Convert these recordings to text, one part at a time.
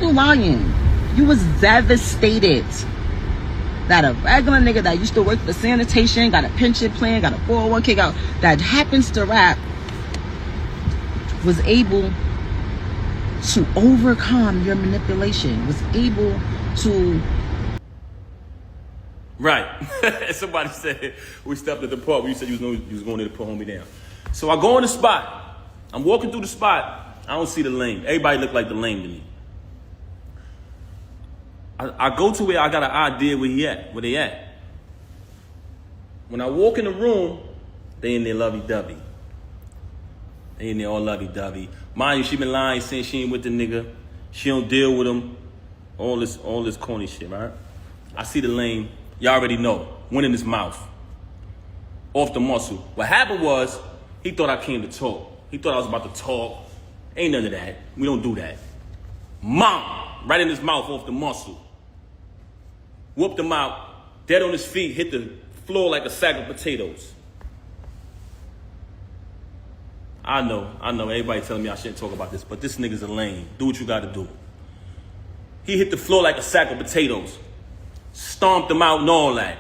you lying. You was devastated that a regular nigga that used to work for sanitation, got a pension plan, got a 401k, that happens to rap, was able to overcome your manipulation, was able to... Right. Somebody said, we stepped at the park where you said you was going there to put homie down. So I go in the spot. I'm walking through the spot. I don't see the lame. Everybody look like the lame to me. I go to where I got an idea where they at. When I walk in the room, they in there lovey-dovey. They in there all lovey-dovey. Mind you, she been lying, saying she ain't with the nigga. She don't deal with him. All this corny shit, right? I see the lame. Y'all already know. Went in his mouth. Off the muscle. What happened was, he thought I came to talk. He thought I was about to talk. Ain't none of that. We don't do that. Mom! Right in his mouth, off the muscle. Whooped him out. Dead on his feet. Hit the floor like a sack of potatoes. I know. Everybody telling me I shouldn't talk about this, but this nigga's a lame. Do what you gotta do. He hit the floor like a sack of potatoes. Stomped him out and all that.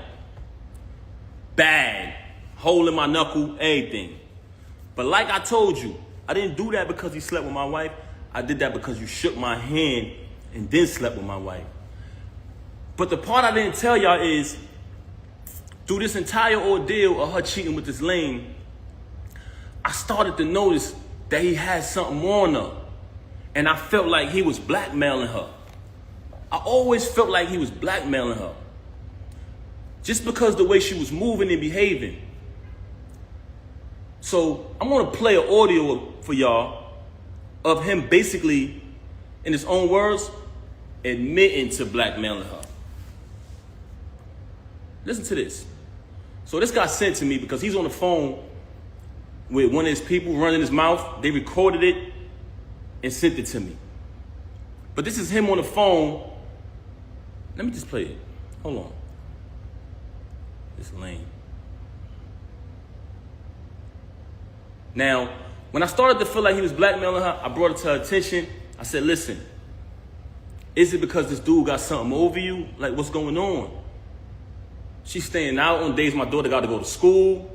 Bad. Hole in my knuckle, everything. But like I told you, I didn't do that because he slept with my wife. I did that because you shook my hand and then slept with my wife. But the part I didn't tell y'all is, through this entire ordeal of her cheating with this lame, I started to notice that he had something on her. And I felt like he was blackmailing her. I always felt like he was blackmailing her. Just because the way she was moving and behaving. So I'm gonna play an audio for y'all of him basically, in his own words, admitting to blackmailing her. Listen to this. So this got sent to me because he's on the phone with one of his people running his mouth. They recorded it and sent it to me. But this is him on the phone. Let me just play it. Hold on. It's lame. Now, when I started to feel like he was blackmailing her, I brought it to her attention. I said, listen, is it because this dude got something over you? Like, what's going on? She's staying out on days my daughter got to go to school.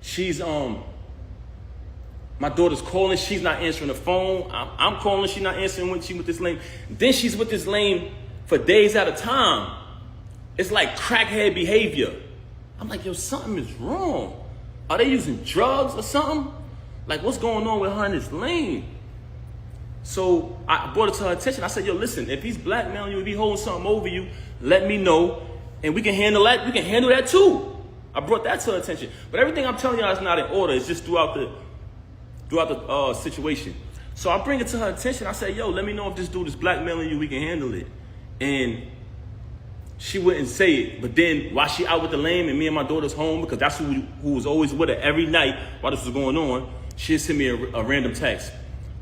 She's, my daughter's calling. She's not answering the phone. I'm calling. She's not answering when she's with this lame. Then she's with this lame for days at a time. It's like crackhead behavior. I'm like, yo, something is wrong. Are they using drugs or something? Like, what's going on with her and this lame? So I brought it to her attention. I said, yo, listen, if he's blackmailing you, if he's holding something over you, let me know. And we can handle that. We can handle that too. I brought that to her attention. But everything I'm telling y'all is not in order. It's just throughout the situation. So I bring it to her attention. I say, yo, let me know if this dude is blackmailing you. We can handle it. And she wouldn't say it. But then while she out with the lame and me and my daughter's home, because that's who was always with her every night while this was going on, she'd send me a random text.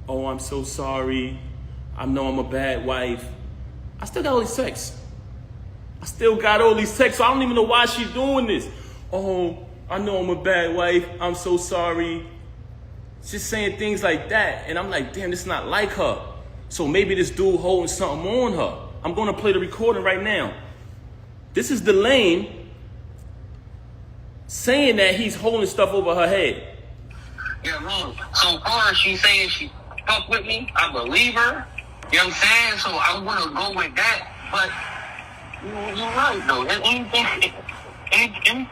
Oh, I'm so sorry. I know I'm a bad wife. I still got all these texts. So I don't even know why she's doing this. Oh, I know I'm a bad wife. I'm so sorry. She's saying things like that. And I'm like, damn, this is not like her. So maybe this dude holding something on her. I'm going to play the recording right now. This is the lame saying that he's holding stuff over her head. Yeah, man. So far as she's saying she fuck with me, I believe her. You know what I'm saying? So I'm going to go with that. But you're right, though. Anything can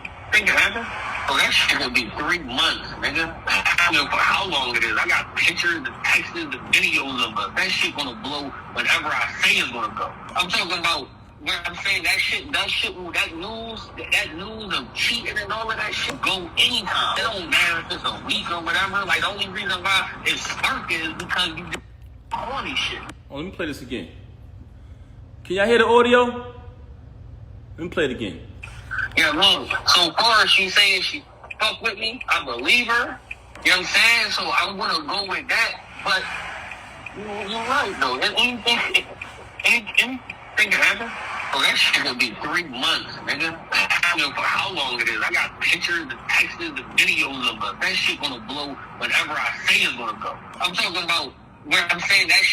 happen. So that shit will be 3 months, nigga. I don't know for how long it is. I got pictures, the texts, the videos of us. That shit gonna blow whenever I say it's gonna go. I'm talking about when I'm saying that news of cheating and all of that shit go anytime. It don't matter if it's a week or whatever. Like, the only reason why it's spark is because you did all this shit. Oh, let me play this again. Can y'all hear the audio? Let me play it again. Yeah, man. So far as she's saying she fuck with me, I believe her. You know what I'm saying? So I'm gonna go with that. But you're right, though. Anything can happen. So that shit will be 3 months, nigga. I don't know for how long it is. I got pictures, the texts, the videos of us. That shit gonna blow whenever I say it's gonna go. I'm talking about when I'm saying that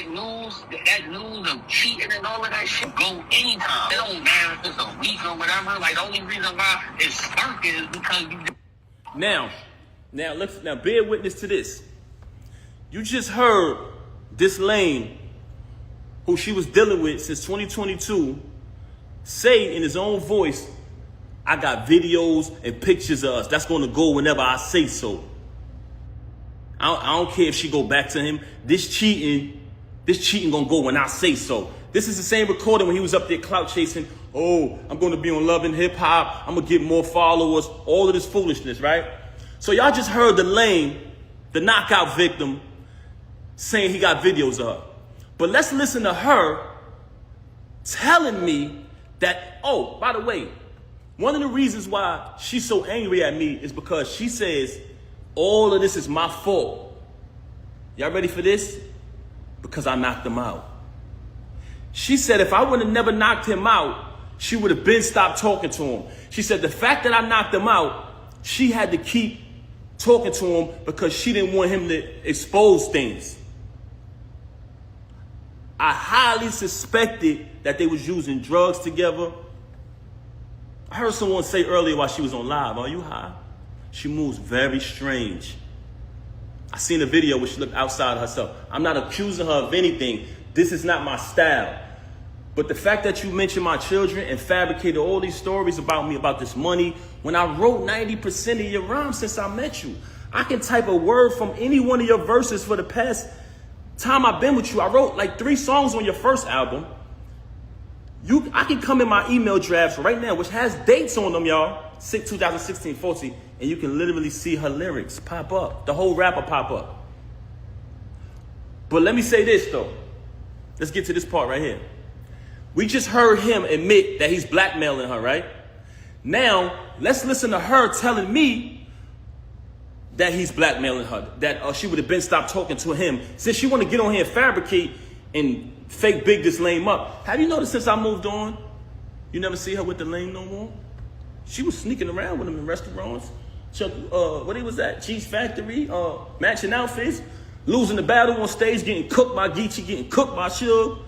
news that news of cheating and all of that shit go anytime. It don't matter if it's a week or whatever. Like, the only reason why it's sparking is because you just... Now, bear witness to this. You just heard this lame, who she was dealing with since 2022, say in his own voice, I got videos and pictures of us. That's going to go whenever I say so. I don't care if she go back to him. This cheating going to go when I say so. This is the same recording when he was up there clout chasing. Oh, I'm going to be on Love and Hip Hop. I'm going to get more followers. All of this foolishness, right? So y'all just heard the lame, the knockout victim, saying he got videos of her. But let's listen to her telling me that, oh, by the way, one of the reasons why she's so angry at me is because she says, all of this is my fault. Y'all ready for this? Because I knocked him out. She said if I would have never knocked him out, she would have been stopped talking to him. She said the fact that I knocked him out, she had to keep talking to him because she didn't want him to expose things. I highly suspected that they was using drugs together. I heard someone say earlier while she was on live, are you high? She moves very strange. I seen a video where she looked outside of herself. I'm not accusing her of anything. This is not my style. But the fact that you mentioned my children and fabricated all these stories about me, about this money, when I wrote 90% of your rhymes since I met you, I can type a word from any one of your verses for the past time I've been with you. I wrote like 3 songs on your first album. I can come in my email drafts right now, which has dates on them, y'all. 2016, 14, and you can literally see her lyrics pop up. The whole rapper pop up. But let me say this, though. Let's get to this part right here. We just heard him admit that he's blackmailing her, right? Now, let's listen to her telling me that he's blackmailing her, that she would have been stopped talking to him. Since she want to get on here and fabricate and fake big this lame up. Have you noticed since I moved on, you never see her with the lame no more? She was sneaking around with him in restaurants. What he was at? Cheese Factory, matching outfits, losing the battle on stage, getting cooked by Geechee, getting cooked by Suge.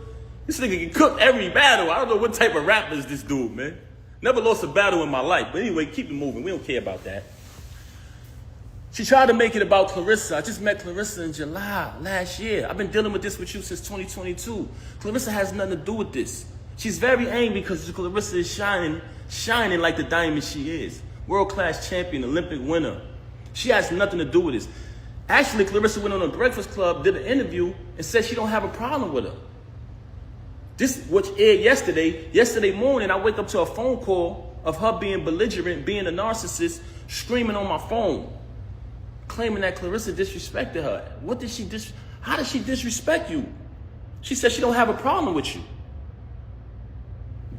This nigga get cooked every battle. I don't know what type of rapper is this dude, man. Never lost a battle in my life. But anyway, keep it moving. We don't care about that. She tried to make it about Clarissa. I just met Clarissa in July last year. I've been dealing with this with you since 2022. Clarissa has nothing to do with this. She's very angry because Clarissa is shining like the diamond she is. World-class champion, Olympic winner. She has nothing to do with this. Actually, Clarissa went on a Breakfast Club, did an interview, and said she don't have a problem with her. This, which aired yesterday. Yesterday morning, I wake up to a phone call of her being belligerent, being a narcissist, screaming on my phone, claiming that Clarissa disrespected her. How did she disrespect you? She said she don't have a problem with you.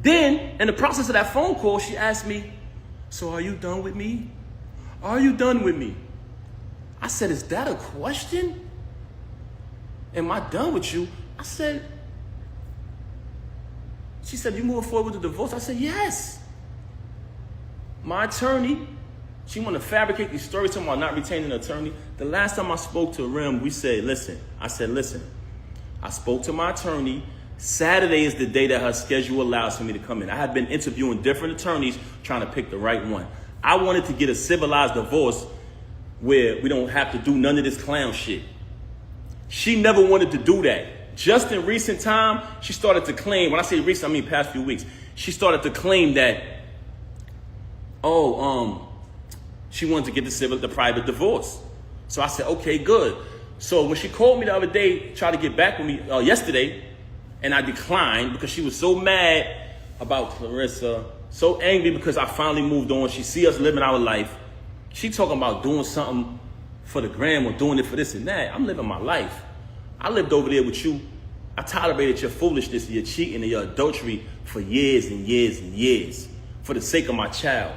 Then, in the process of that phone call, she asked me, so are you done with me? Are you done with me? I said, is that a question? Am I done with you? I said, she said, you moving forward with the divorce? I said, yes. My attorney, she want to fabricate these stories talking about not retaining an attorney. The last time I spoke to Rem, we said, listen. I said, listen, I spoke to my attorney. Saturday is the day that her schedule allows for me to come in. I had been interviewing different attorneys trying to pick the right one. I wanted to get a civilized divorce where we don't have to do none of this clown shit. She never wanted to do that. Just in recent time, she started to claim, when I say recent, I mean past few weeks, she started to claim that, she wanted to get the private divorce. So I said, okay, good. So when she called me the other day, tried to get back with me yesterday, and I declined because she was so mad about Clarissa, so angry because I finally moved on. She see us living our life. She talking about doing something for the gram or doing it for this and that. I'm living my life. I lived over there with you. I tolerated your foolishness, your cheating, and your adultery for years and years and years for the sake of my child.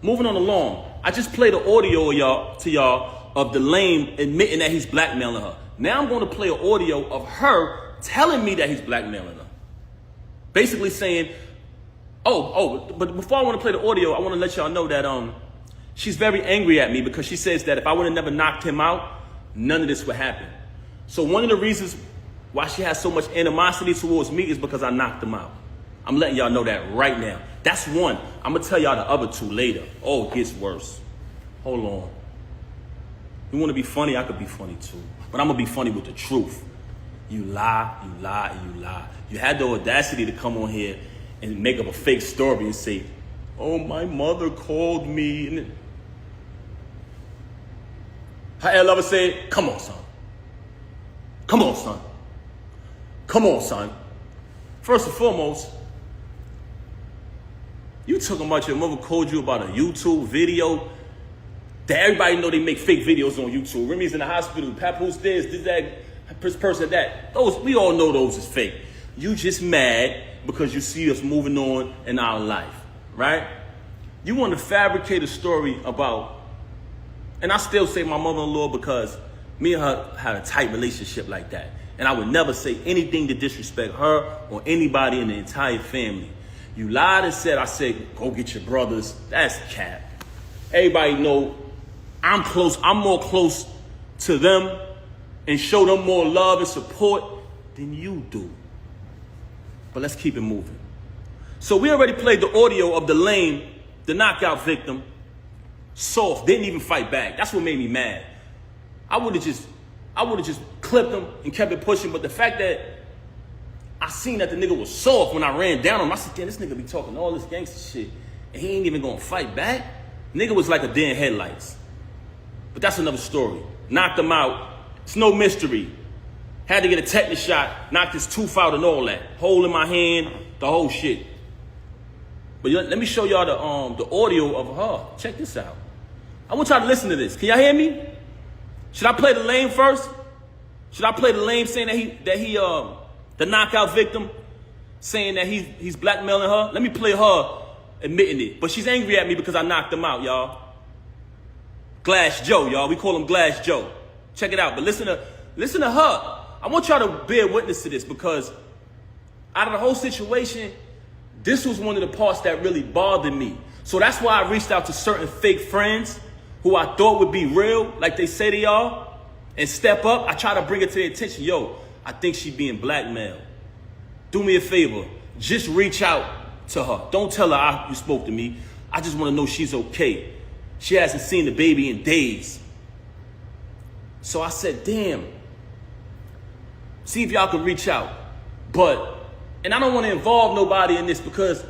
Moving on along, I just played an audio to y'all of the lame admitting that he's blackmailing her. Now I'm going to play an audio of her telling me that he's blackmailing her. Basically saying, but before I want to play the audio, I want to let y'all know that she's very angry at me because she says that if I would have never knocked him out, none of this would happen. So one of the reasons why she has so much animosity towards me is because I knocked them out. I'm letting y'all know that right now. That's one. I'm going to tell y'all the other two later. Oh, it gets worse. Hold on. You want to be funny? I could be funny too. But I'm going to be funny with the truth. You lie, you lie, and you lie. You had the audacity to come on here and make up a fake story and say, oh, my mother called me. And how lover said, come on, son. Come on, son. Come on, son. First and foremost, you talking about your mother called you about a YouTube video that everybody know they make fake videos on YouTube. Remy's in the hospital. Papoose this that, person that. Those, we all know those is fake. You just mad because you see us moving on in our life, right? You want to fabricate a story about, and I still say my mother-in-law because me and her had a tight relationship like that. And I would never say anything to disrespect her or anybody in the entire family. You lied and said, I said, go get your brothers. That's cap. Everybody know I'm close. I'm more close to them and show them more love and support than you do. But let's keep it moving. So we already played the audio of the lame, the knockout victim, soft, didn't even fight back. That's what made me mad. I would have just clipped him and kept it pushing, but the fact that I seen that the nigga was soft when I ran down on him, I said, damn, this nigga be talking all this gangster shit, and he ain't even gonna fight back? Nigga was like a deer in headlights. But that's another story. Knocked him out. It's no mystery. Had to get a tetanus shot, knocked his tooth out and all that. Hole in my hand, the whole shit. But let me show y'all the audio of her. Check this out. I want y'all to listen to this. Can y'all hear me? Should I play the lame first? Should I play the lame saying that he the knockout victim saying that he's blackmailing her? Let me play her admitting it. But she's angry at me because I knocked him out, y'all. Glass Joe, y'all. We call him Glass Joe. Check it out. But listen to her. I want y'all to bear witness to this because out of the whole situation, this was one of the parts that really bothered me. So that's why I reached out to certain fake friends who I thought would be real, like they say they are, and step up. I try to bring it to their attention. Yo, I think she being blackmailed. Do me a favor. Just reach out to her. Don't tell her you spoke to me. I just want to know she's okay. She hasn't seen the baby in days. So I said, damn. See if y'all can reach out. And I don't want to involve nobody in this because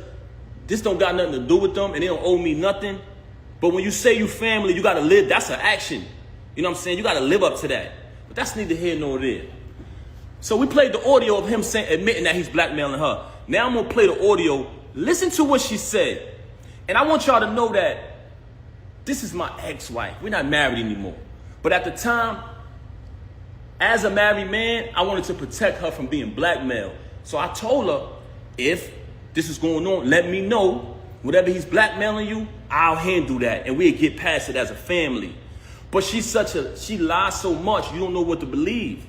this don't got nothing to do with them and they don't owe me nothing. But when you say you family, you got to live. That's an action. You know what I'm saying? You got to live up to that. But that's neither here nor there. So we played the audio of him admitting that he's blackmailing her. Now I'm going to play the audio. Listen to what she said. And I want y'all to know that this is my ex-wife. We're not married anymore. But at the time, as a married man, I wanted to protect her from being blackmailed. So I told her, if this is going on, let me know. Whatever he's blackmailing you, I'll handle that. And we'll get past it as a family. But she lies so much, you don't know what to believe.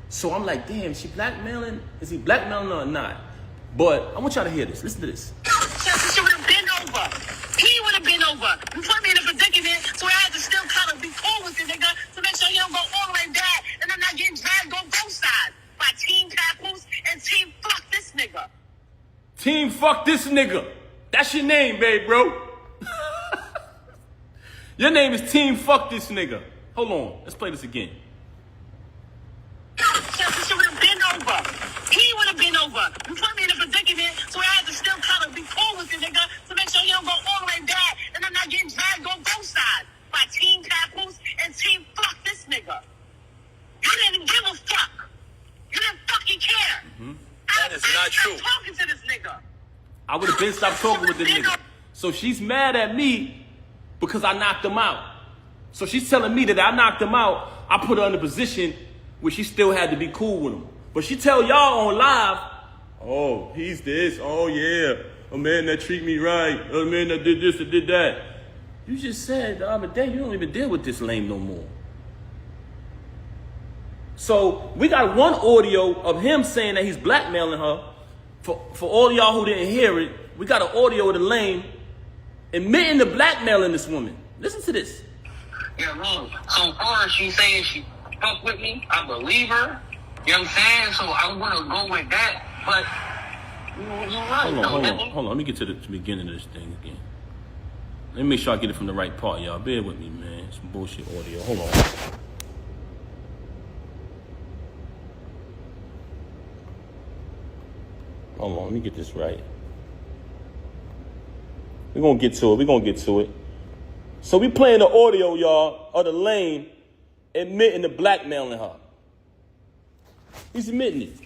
So I'm like, damn, is she blackmailing? Is he blackmailing her or not? But I want y'all to hear this. Listen to this. She would have been over. He would have been over. You put me in a predicament, so I had to still kind of be cool with the nigga to make sure he don't go all the way back and I'm not getting dragged on both sides by Team Papoose and Team Fuck This Nigga. Team Fuck This Nigga. That's your name, babe, bro. Your name is Team Fuck This Nigga. Hold on. Let's play this again. She would have been over. He would have been over. You put me in a predicament, so I had to still kind of be cool with the nigga to make sure he don't go all the way back and I'm not getting dragged on both sides by Team Papoose and Team Fuck This Nigga. You didn't give a fuck. You didn't fucking care. Mm-hmm. That is not true. Talking to this nigga. I would have been stopped talking with this nigga. So she's mad at me because I knocked him out. So she's telling me that I knocked him out. I put her in a position where she still had to be cool with him. But she tell y'all on live, oh, he's this. Oh, yeah. A man that treat me right. A man that did this and did that. You just said the other day you don't even deal with this lame no more. So we got one audio of him saying that he's blackmailing her. For all y'all who didn't hear it, we got an audio of the lame admitting to blackmailing this woman. Listen to this. Yeah, man. So far as she saying she fuck with me, I believe her. You know what I'm saying? So I'm gonna go with that, but you're right. Hold on. Let me get to the beginning of this thing again. Let me make sure I get it from the right part, y'all. Bear with me, man. Some bullshit audio. Hold on. Hold on, let me get this right. We're gonna get to it. So we playing the audio, y'all, of the lame admitting to blackmailing her. He's admitting it.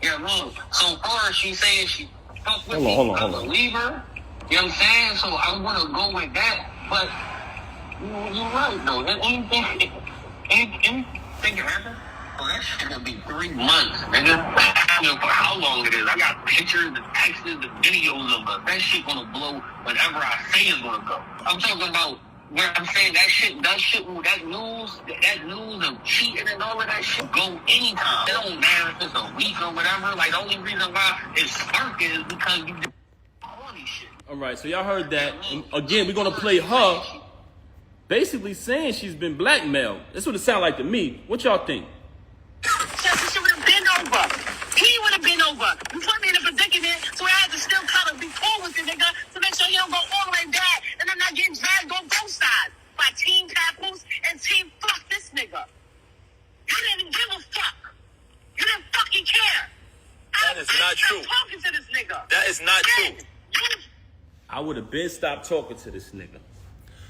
Yeah, man. So far, she saying she fuck with me. I believe her. You know what I'm saying? So I'm gonna go with that. But you're right, though. Anything happen? Oh, that shit gonna be 3 months, nigga. I don't know for how long it is. I got pictures, the texts, the videos of it. That shit gonna blow whatever I say is gonna go. I'm talking about where I'm saying that news of cheating and all of that shit go anytime. It don't matter if it's a week or whatever. Like, the only reason why it's sparking is because you did all these shit. All right, so y'all heard that. And again, we're gonna play her basically saying she's been blackmailed. That's what it sounds like to me. What y'all think? She would have been over. He would have been over. You put me in a predicament, so I had to still kind of be cool with the nigga to make sure he don't go all the way back and I'm not getting dragged on both sides by Team Papoose and Team Fuck this nigga. You didn't give a fuck. You didn't fucking care. That is not true. Talking to this nigga. That is not true. I would have been stopped talking to this nigga.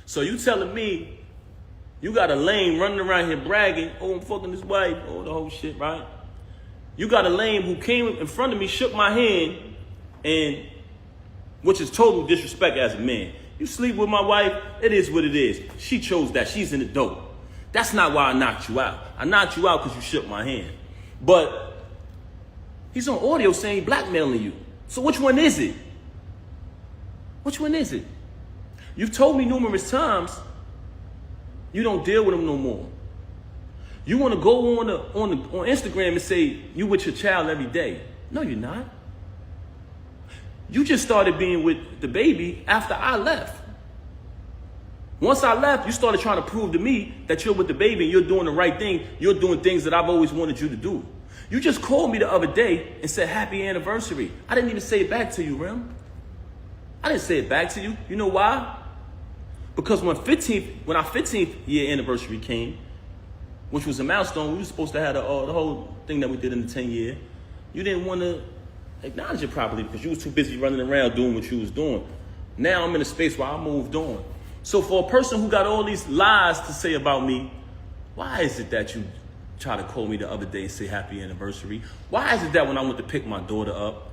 So you telling me you got a lame running around here bragging, oh, I'm fucking this wife, oh, the whole shit, right? You got a lame who came in front of me, shook my hand, and which is total disrespect as a man. You sleep with my wife, it is what it is. She chose that. She's in the dope. That's not why I knocked you out. I knocked you out because you shook my hand. But he's on audio saying he's blackmailing you. So which one is it? Which one is it? You've told me numerous times you don't deal with him no more. You want to go on Instagram and say you with your child every day. No, you're not. You just started being with the baby after I left. Once I left, you started trying to prove to me that you're with the baby and you're doing the right thing. You're doing things that I've always wanted you to do. You just called me the other day and said happy anniversary. I didn't even say it back to you, Rem. I didn't say it back to you. You know why? Because when our 15th year anniversary came, which was a milestone, we were supposed to have the whole thing that we did in the 10 year. You didn't want to acknowledge it properly because you was too busy running around doing what you was doing. Now I'm in a space where I moved on. So for a person who got all these lies to say about me, why is it that you try to call me the other day and say happy anniversary? Why is it that when I went to pick my daughter up,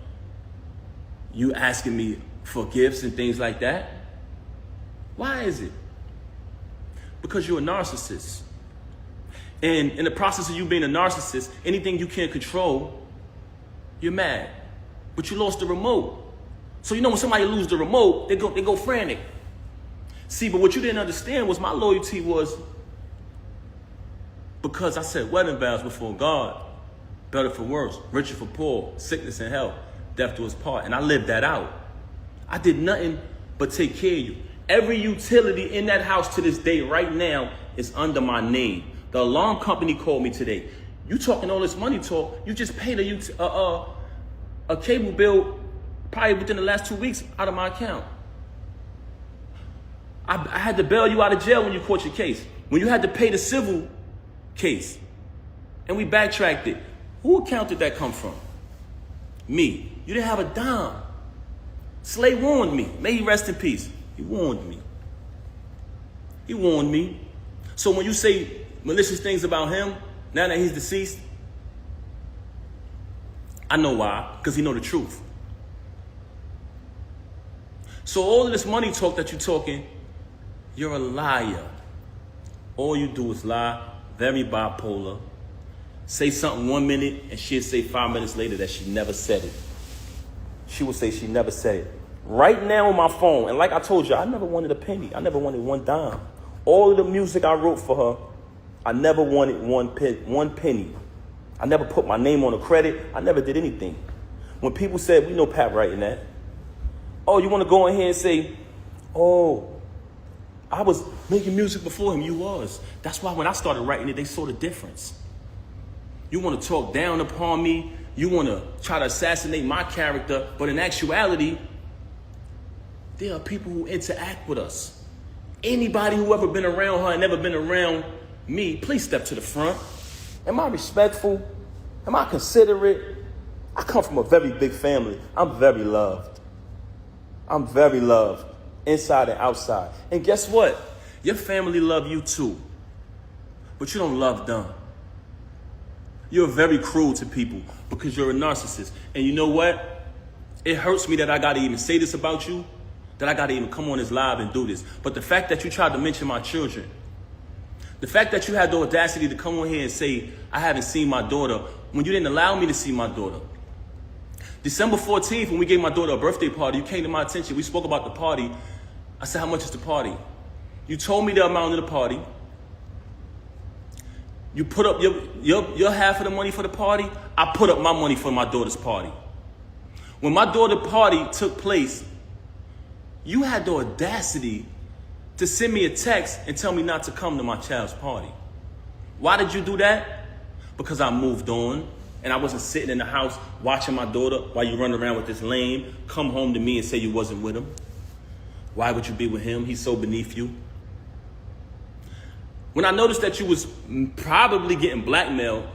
you asking me for gifts and things like that? Why is it? Because you're a narcissist. And in the process of you being a narcissist, anything you can't control, you're mad. But you lost the remote. So you know when somebody loses the remote, they go frantic. See, but what you didn't understand was my loyalty was because I said wedding vows before God, better for worse, richer for poor, sickness and health, death to his part. And I lived that out. I did nothing but take care of you. Every utility in that house to this day right now is under my name. The alarm company called me today. You talking all this money talk, you just paid a cable bill probably within the last 2 weeks out of my account. I had to bail you out of jail when you caught your case. When you had to pay the civil case. And we backtracked it. Who account did that come from? Me. You didn't have a dime. Slay warned me. May he rest in peace. He warned me. He warned me. So when you say malicious things about him, now that he's deceased, I know why, because he know the truth. So all of this money talk that you're talking, you're a liar. All you do is lie, very bipolar. Say something 1 minute and she'll say 5 minutes later that she never said it. She will say she never said it. Right now on my phone, and like I told you, I never wanted a penny. I never wanted one dime. All of the music I wrote for her, I never wanted one penny. I never put my name on a credit. I never did anything. When people said, we know Pat writing that. Oh, you want to go in here and say, oh, I was making music before him. You was. That's why when I started writing it, they saw the difference. You want to talk down upon me. You want to try to assassinate my character. But in actuality, there are people who interact with us. Anybody who ever been around her and never been around me, please step to the front. Am I respectful? Am I considerate? I come from a very big family. I'm very loved. I'm very loved, inside and outside. And guess what? Your family love you too. But you don't love them. You're very cruel to people because you're a narcissist. And you know what? It hurts me that I got to even say this about you, that I got to even come on this live and do this. But the fact that you tried to mention my children, the fact that you had the audacity to come on here and say, I haven't seen my daughter, when you didn't allow me to see my daughter. December 14th, when we gave my daughter a birthday party, you came to my attention. We spoke about the party. I said, how much is the party? You told me the amount of the party. You put up your half of the money for the party. I put up my money for my daughter's party. When my daughter's party took place, you had the audacity to send me a text and tell me not to come to my child's party. Why did you do that? Because I moved on and I wasn't sitting in the house watching my daughter while you run around with this lame, come home to me and say you wasn't with him. Why would you be with him? He's so beneath you. When I noticed that you was probably getting blackmailed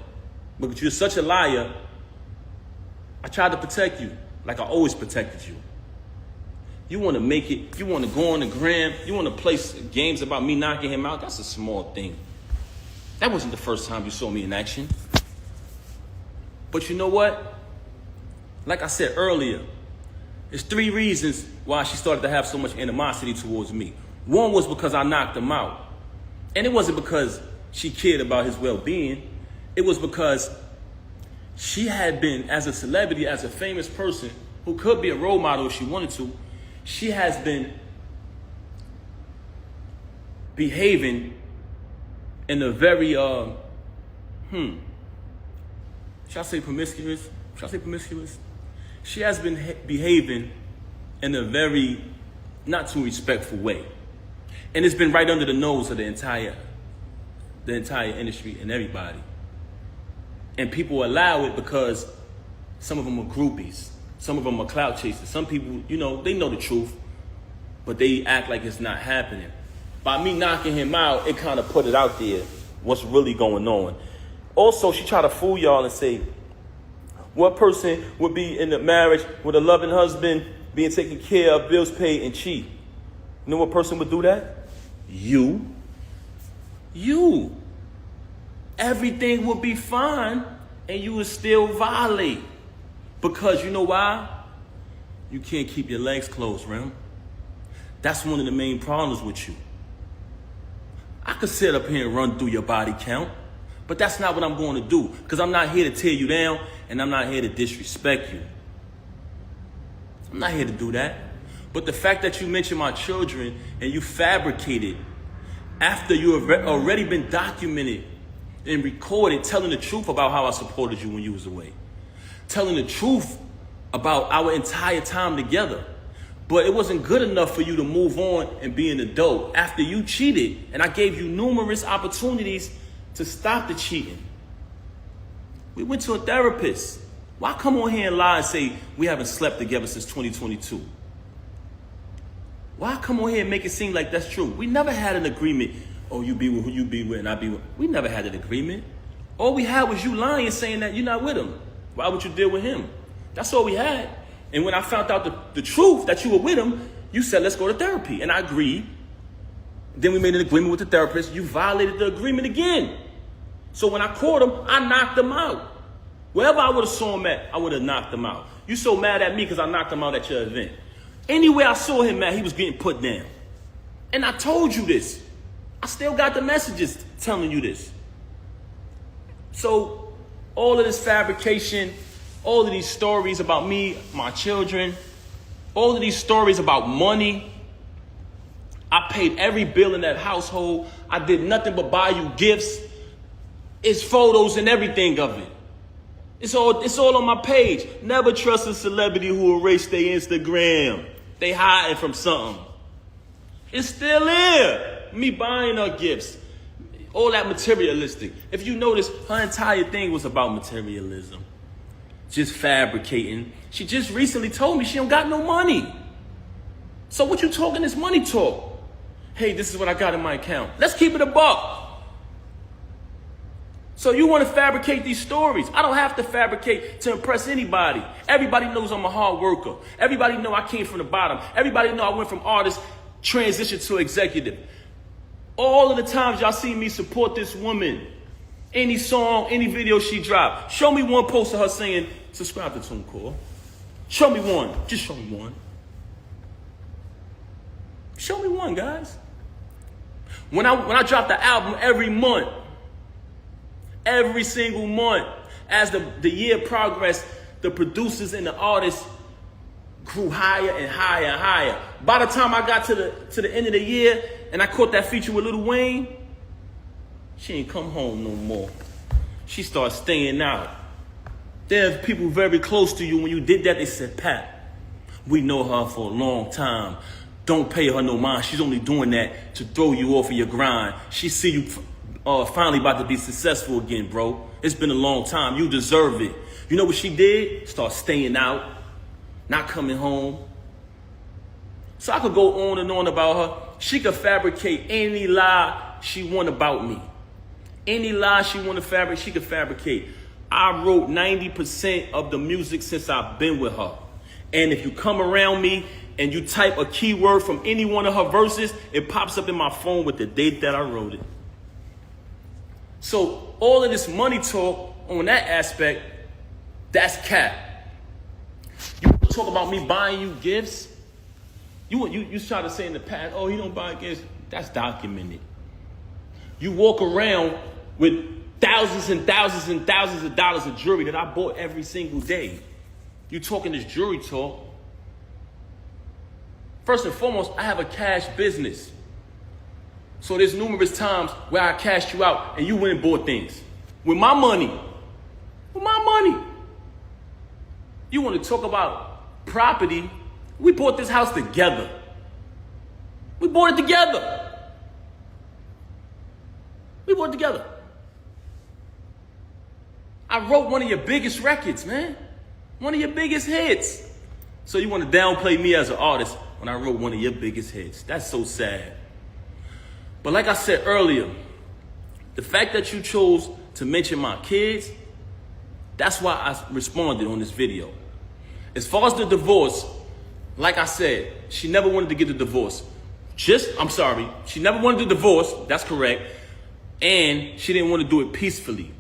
because you're such a liar, I tried to protect you like I always protected you. You want to make it, you want to go on the gram, you want to play games about me knocking him out. That's a small thing. That wasn't the first time you saw me in action. But you know what? Like I said earlier, there's 3 reasons why she started to have so much animosity towards me. One was because I knocked him out. And it wasn't because she cared about his well-being. It was because she had been, as a celebrity, as a famous person who could be a role model if she wanted to, she has been behaving in a very, should I say promiscuous? Should I say promiscuous? She has been behaving in a very not too respectful way. And it's been right under the nose of the entire industry and everybody. And people allow it because some of them are groupies. Some of them are clout chasers. Some people, you know, they know the truth, but they act like it's not happening. By me knocking him out, it kind of put it out there, what's really going on. Also, she tried to fool y'all and say, what person would be in a marriage with a loving husband, being taken care of, bills paid, and cheat? You know what person would do that? You. Everything would be fine, and you would still violate. Because you know why? You can't keep your legs closed, Rem. That's one of the main problems with you. I could sit up here and run through your body count, but that's not what I'm going to do, because I'm not here to tear you down, and I'm not here to disrespect you. I'm not here to do that. But the fact that you mentioned my children and you fabricated after you have already been documented and recorded telling the truth about how I supported you when you was away. Telling the truth about our entire time together. But it wasn't good enough for you to move on and be an adult after you cheated. And I gave you numerous opportunities to stop the cheating. We went to a therapist. Why come on here and lie and say we haven't slept together since 2022? Why come on here and make it seem like that's true? We never had an agreement. Oh, you be with who you be with and I be with. We never had an agreement. All we had was you lying, saying that you're not with him. Why would you deal with him? That's all we had. And when I found out the truth that you were with him, you said, let's go to therapy. And I agreed. Then we made an agreement with the therapist. You violated the agreement again. So when I caught him, I knocked him out. Wherever I would have saw him at, I would have knocked him out. You so mad at me because I knocked him out at your event. Anywhere I saw him at, he was getting put down. And I told you this. I still got the messages telling you this. So all of this fabrication, all of these stories about me, my children, all of these stories about money. I paid every bill in that household. I did nothing but buy you gifts. It's photos and everything of it. It's all on my page. Never trust a celebrity who erased their Instagram. They hiding from something. It's still there. Me buying her gifts. All that materialistic. If you notice, her entire thing was about materialism. Just fabricating. She just recently told me she don't got no money. So what you talking this money talk? Hey, this is what I got in my account. Let's keep it a buck. So you want to fabricate these stories. I don't have to fabricate to impress anybody. Everybody knows I'm a hard worker. Everybody know I came from the bottom. Everybody know I went from artist, transition to executive. All of the times y'all see me support this woman, any song, any video she dropped, show me one post of her saying, subscribe to TuneCore. Show me one. Just show me one. Show me one, guys. When I drop the album every month, every single month, as the year progressed, the producers and the artists grew higher and higher and higher. By the time I got to the end of the year and I caught that feature with Lil Wayne, she ain't come home no more. She started staying out. There's people very close to you. When you did that, they said, Pat, we know her for a long time. Don't pay her no mind. She's only doing that to throw you off of your grind. She see you finally about to be successful again, bro. It's been a long time. You deserve it. You know what she did? Start staying out, not coming home. So I could go on and on about her. She could fabricate any lie she want about me. Any lie she want to fabricate, she could fabricate. I wrote 90% of the music since I've been with her. And if you come around me and you type a keyword from any one of her verses, it pops up in my phone with the date that I wrote it. So all of this money talk on that aspect, that's cap. You talk about me buying you gifts. You try to say in the past, oh, he don't buy gifts. That's documented. You walk around with thousands and thousands and thousands of dollars of jewelry that I bought every single day. You talking this jewelry talk. First and foremost, I have a cash business. So there's numerous times where I cashed you out and you went and bought things. With my money. With my money. You want to talk about property? We bought this house together. We bought it together. We bought it together. I wrote one of your biggest records, man. One of your biggest hits. So you want to downplay me as an artist when I wrote one of your biggest hits. That's so sad. But like I said earlier, the fact that you chose to mention my kids, that's why I responded on this video. As far as the divorce, like I said, she never wanted to get the divorce. She never wanted the divorce, that's correct. And she didn't want to do it peacefully,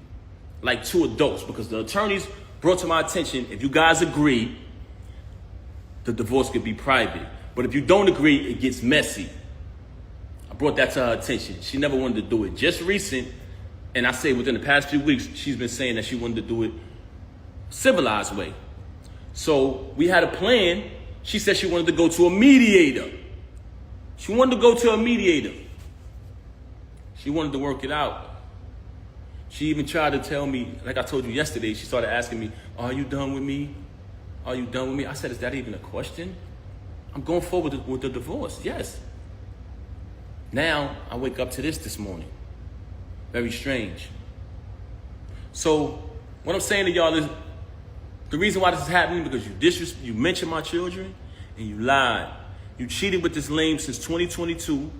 like two adults, because the attorneys brought to my attention, if you guys agree, the divorce could be private. But if you don't agree, it gets messy. I brought that to her attention. She never wanted to do it. Just recent, and I say within the past few weeks, she's been saying that she wanted to do it civilized way. So we had a plan. She said she wanted to go to a mediator. She wanted to go to a mediator. She wanted to work it out. She even tried to tell me, like I told you yesterday, she started asking me, are you done with me? Are you done with me? I said, is that even a question? I'm going forward with the divorce, yes. Now, I wake up to this morning. Very strange. So, what I'm saying to y'all is, the reason why this is happening because you mentioned my children and you lied. You cheated with this lame since 2022.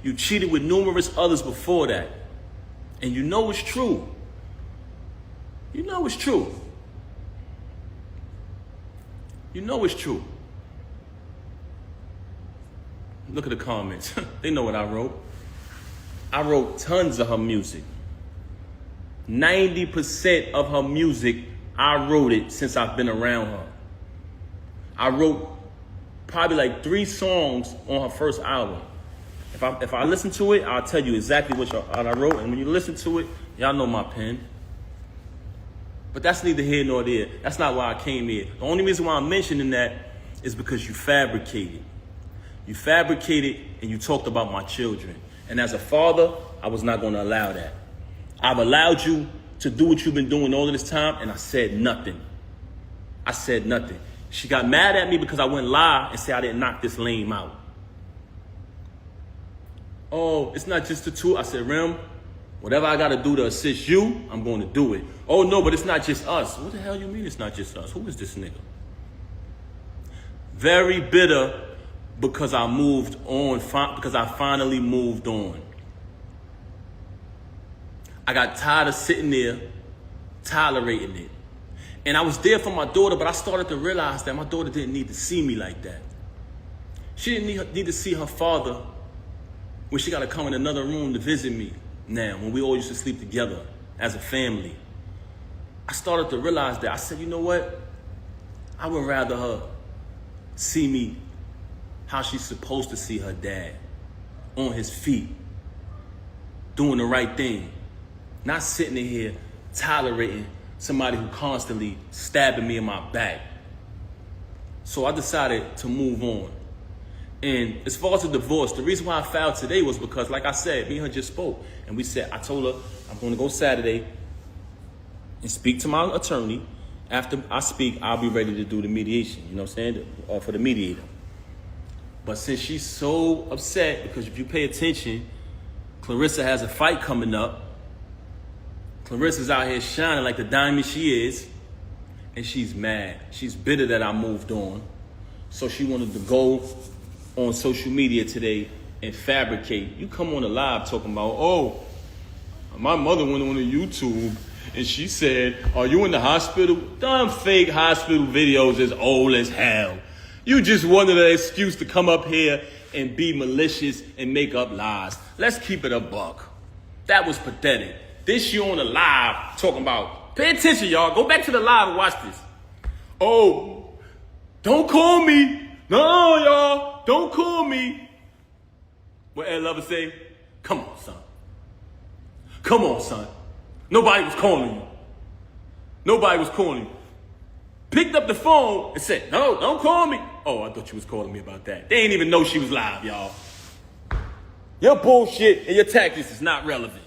You cheated with numerous others before that. And you know it's true. You know it's true. You know it's true. Look at the comments. They know what I wrote. I wrote tons of her music. 90% of her music, I wrote it since I've been around her. I wrote probably like 3 songs on her first album. If I listen to it, I'll tell you exactly what I wrote. And when you listen to it, y'all know my pen. But that's neither here nor there. That's not why I came here. The only reason why I'm mentioning that is because you fabricated. You fabricated and you talked about my children. And as a father, I was not going to allow that. I've allowed you to do what you've been doing all of this time, and I said nothing. I said nothing. She got mad at me because I went live and said I didn't knock this lame out. Oh, it's not just the two. I said, Rem, Whatever I got to do to assist you, I'm going to do it. Oh, no, but it's not just us. What the hell you mean it's not just us? Who is this nigga? Very bitter because I moved on, because I finally moved on. I got tired of sitting there, tolerating it. And I was there for my daughter, but I started to realize that my daughter didn't need to see me like that. She didn't need to see her father when she got to come in another room to visit me now, when we all used to sleep together as a family. I started to realize that. I said, you know what? I would rather her see me how she's supposed to see her dad, on his feet, doing the right thing, not sitting in here tolerating somebody who constantly stabbing me in my back. So I decided to move on. And as far as the divorce, the reason why I filed today was because, like I said, me and her just spoke. And I told her, I'm going to go Saturday and speak to my attorney. After I speak, I'll be ready to do the mediation, you know what I'm saying, for the mediator. But since she's so upset, because if you pay attention, Clarissa has a fight coming up. Clarissa's out here shining like the diamond she is, and she's mad. She's bitter that I moved on. So she wanted to go on social media today and fabricate. You come on a live talking about, oh, my mother went on YouTube and she said, are you in the hospital? Dumb fake hospital videos is old as hell. You just wanted an excuse to come up here and be malicious and make up lies. Let's keep it a buck. That was pathetic. This you on the live talking about, pay attention, y'all. Go back to the live and watch this. Oh, don't call me. No, y'all, don't call me. What Ed Lover say? Come on, son. Come on, son. Nobody was calling you. Nobody was calling you. Picked up the phone and said, no, don't call me. Oh, I thought you was calling me about that. They ain't even know she was live, y'all. Your bullshit and your tactics is not relevant.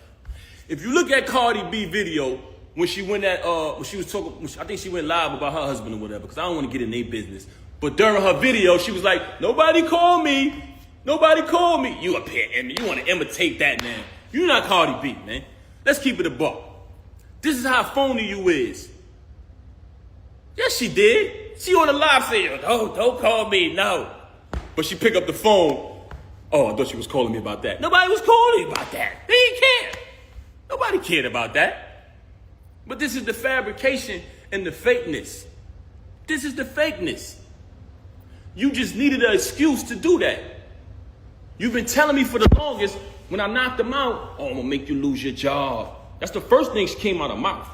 If you look at Cardi B video, when she went when she was talking, I think she went live about her husband or whatever, because I don't want to get in their business. But during her video, she was like, nobody call me. Nobody call me. You up here, and you want to imitate that, man. You're not Cardi B, man. Let's keep it a buck. This is how phony you is. Yes, she did. She on the live saying, oh, don't call me, no. But she picked up the phone. Oh, I thought she was calling me about that. Nobody was calling me about that. They didn't care. Nobody cared about that. But this is the fabrication and the fakeness. This is the fakeness. You just needed an excuse to do that. You've been telling me for the longest, when I knocked them out, oh, I'm gonna make you lose your job. That's the first thing she came out of her mouth.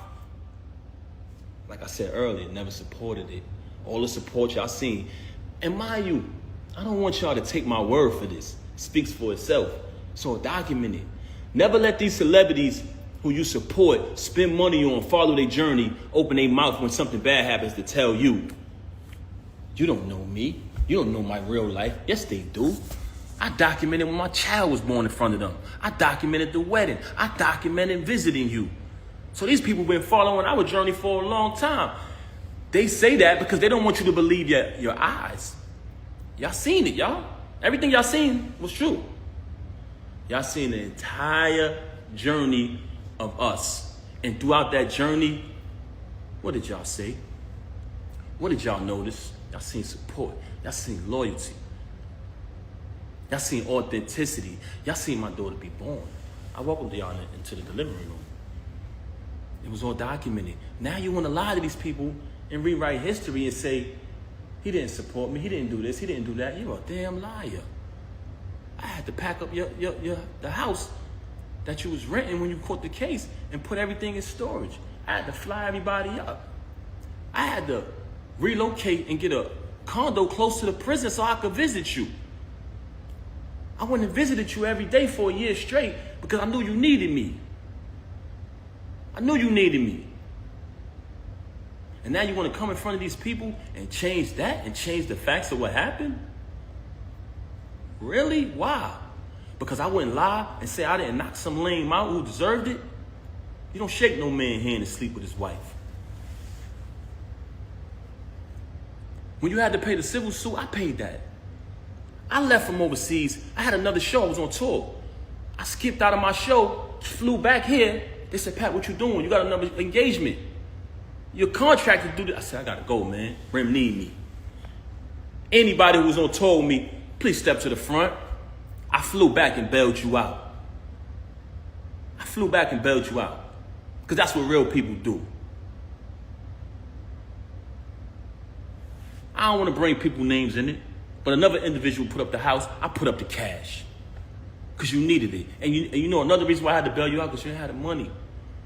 Like I said earlier, never supported it. All the support y'all seen. And mind you, I don't want y'all to take my word for this. It speaks for itself. So document it. Never let these celebrities who you support spend money on, follow their journey, open their mouth when something bad happens to tell you. You don't know me. You don't know my real life. Yes, they do. I documented when my child was born in front of them. I documented the wedding. I documented visiting you. So these people been following our journey for a long time. They say that because they don't want you to believe your eyes. Y'all seen it, y'all. Everything y'all seen was true. Y'all seen the entire journey of us. And throughout that journey, what did y'all say? What did y'all notice? Y'all seen support. Y'all seen loyalty. Y'all seen authenticity. Y'all seen my daughter be born. I welcomed y'all into the delivery room. It was all documented. Now you want to lie to these people and rewrite history and say, he didn't support me, he didn't do this, he didn't do that. You're a damn liar. I had to pack up the house that you was renting when you caught the case and put everything in storage. I had to fly everybody up. I had to relocate and get a condo close to the prison so I could visit you. I went and visited you every day for a year straight because I knew you needed me. I knew you needed me. And now you want to come in front of these people and change that and change the facts of what happened? Really? Why? Because I wouldn't lie and say I didn't knock some lame out who deserved it? You don't shake no man's hand and sleep with his wife. When you had to pay the civil suit, I paid that. I left from overseas. I had another show. I was on tour. I skipped out of my show flew back here. They said, Pat, what you doing? You got another engagement. You're contracted to do this. I said, I gotta go, man. Rem need me. Anybody who was on tour with me, please step to the front. I flew back and bailed you out. I flew back and bailed you out. Because that's what real people do. I don't want to bring people names in it, but another individual put up the house, I put up the cash. Because you needed it. And you know another reason why I had to bail you out, because you didn't have the money.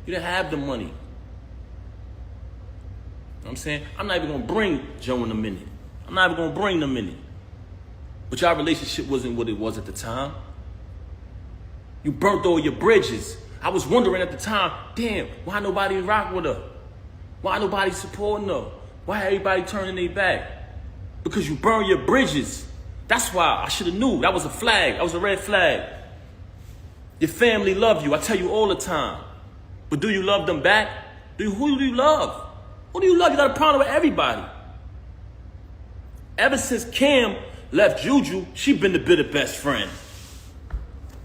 You didn't have the money. You know what I'm saying? I'm not even going to bring Joe in a minute. I'm not even going to bring them in it. But your relationship wasn't what it was at the time. You burnt all your bridges. I was wondering at the time, damn, why nobody rock with her? Why nobody supporting her? Why everybody turning their back? Because you burned your bridges. That's why I should have knew. That was a flag. That was a red flag. Your family love you. I tell you all the time. But do you love them back? Who do you love? Who do you love? You got a problem with everybody. Ever since Cam left Juju, she been the bitter best friend.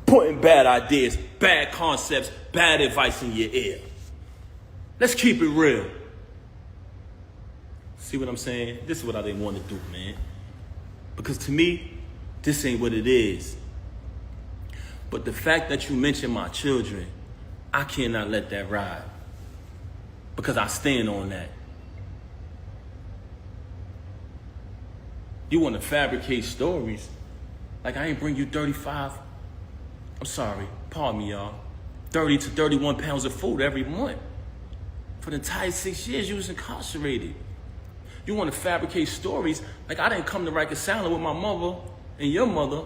Putting bad ideas, bad concepts, bad advice in your ear. Let's keep it real. See what I'm saying? This is what I didn't want to do, man. Because to me, this ain't what it is. But the fact that you mentioned my children, I cannot let that ride. Because I stand on that. You want to fabricate stories like I ain't bring you 35, I'm sorry, pardon me, y'all, 30 to 31 pounds of food every month. For the entire 6 years, you was incarcerated. You want to fabricate stories like I didn't come to reconcile with my mother and your mother,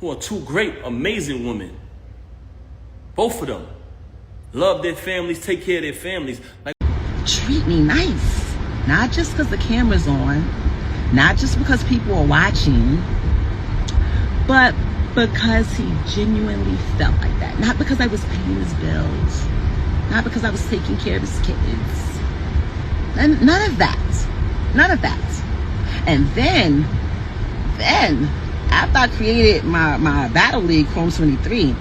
who are two great, amazing women. Both of them love their families, take care of their families. Like, treat me nice. Not just because the camera's on, not just because people are watching, but because he genuinely felt like that. Not because I was paying his bills, not because I was taking care of his kids. And none of that. None of that. And then after I created my battle league, Chrome 23,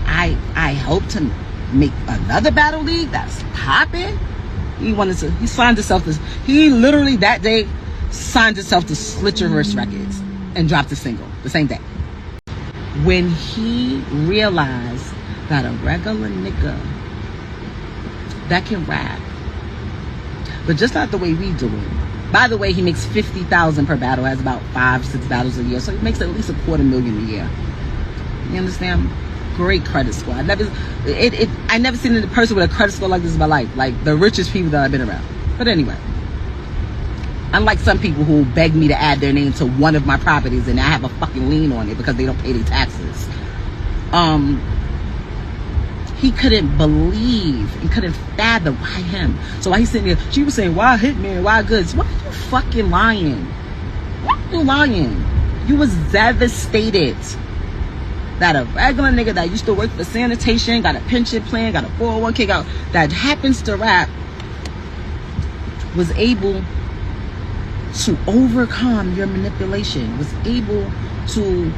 I hope to make another battle league that's popping. He signed himself to, he literally that day signed himself to Slit Your Wrist Records and dropped a single the same day. When he realized that a regular nigga that can rap, but just not the way we do it. By the way, he makes $50,000 per battle, has about 5-6 battles a year, so he makes at least $250,000 a year. You understand? Great credit score. I never seen a person with a credit score like this in my life, like the richest people that I've been around. But anyway, unlike some people who beg me to add their name to one of my properties and I have a fucking lien on it because they don't pay their taxes. He couldn't believe and couldn't fathom why him. So while he's sitting there, she was saying, why Hitman, why Goods? Why are you fucking lying? Why are you lying? You was devastated that a regular nigga that used to work for sanitation, got a pension plan, got a 401k, that happens to rap, was able to overcome your manipulation, was able to